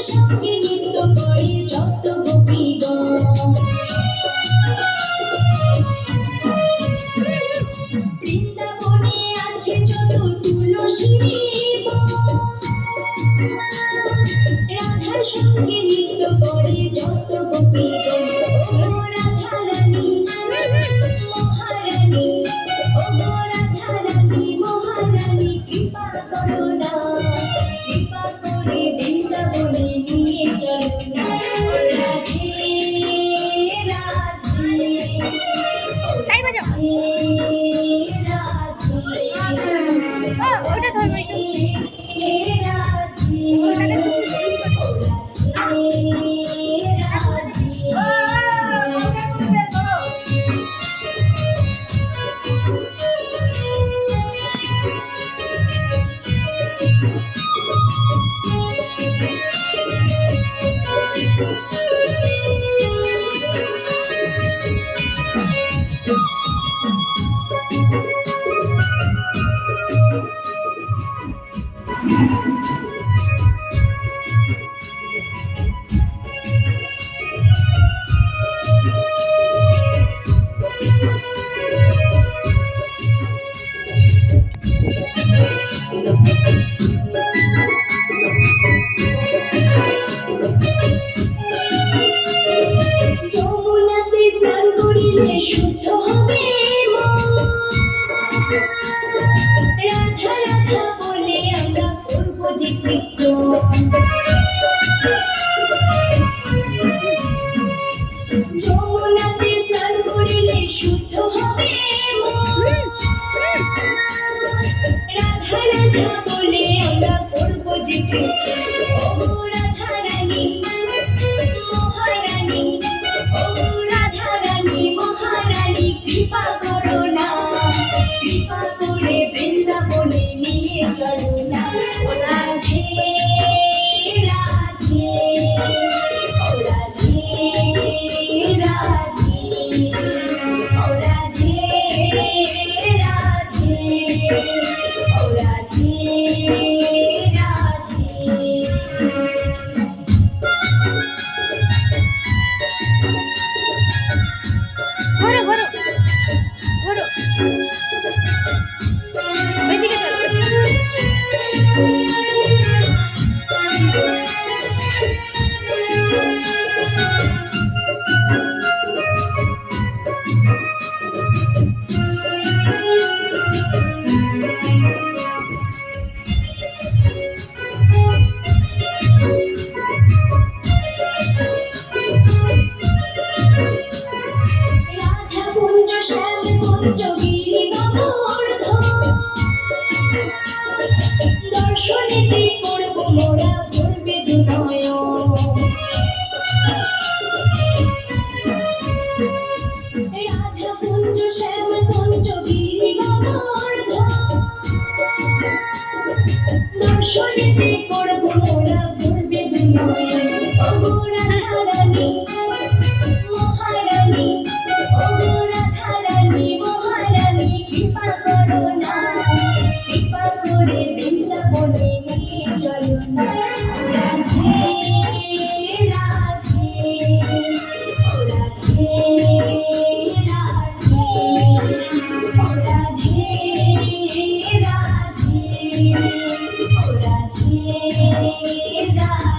সঙ্গে নৃত্য করে যত গোপীগণ। বৃন্দাবনে আছে যত তুলসী বন, রাধার সঙ্গে নৃত্য করে যত গোপীগণ। ও রাধা রানী মহারানী, ও রাধা রানী মহারানী, কৃপা করো না, কৃপা করে বৃন্দাবনে নিয়ে চলো না। ও রাধে রাধে, ও রাধে যমুনাতে স্নান করিলে শুদ্ধ হবে মন। রাধা রাধা বলে আমরা করব যে কীর্তন। যমুনাতে স্নান করিলে শুদ্ধ হবে মন। রাধা রাধা বলে আমরা করব যে কীর্তন। ও রাধা রানী মহারানী, ও রাধা রানী মহারানী, কৃপা করো না, কৃপা করে বৃন্দাবনে নিয়ে চলো না। ও রাধে রাধে, ও রাধে রাধে, ও রাধে রাধে, ও রাধে রাধে। ঘোরো ঘোরো ঘোরো, ওইদিকে চলো। রাধা কুঞ্জ শ্যাম কুঞ্জ গিরি গোবর্ধন, দর্শনেতে করব মোরা ভরবে দুনয়ন। রাধা কুঞ্জ শ্যাম কুঞ্জ গিরি গোবর্ধন, দর্শনেতে করব মোরা ভরবে দুনয়ন। ও রাধা রানী মহারানী, ও রাধা রানী মহারানী, কৃপা করো না, কৃপা করে বৃন্দাবনে নিয়ে চলো না। ও রাধে রাধে, ও রাধে রাধে, ও রাধে রাধে, ও রাধে রাধে।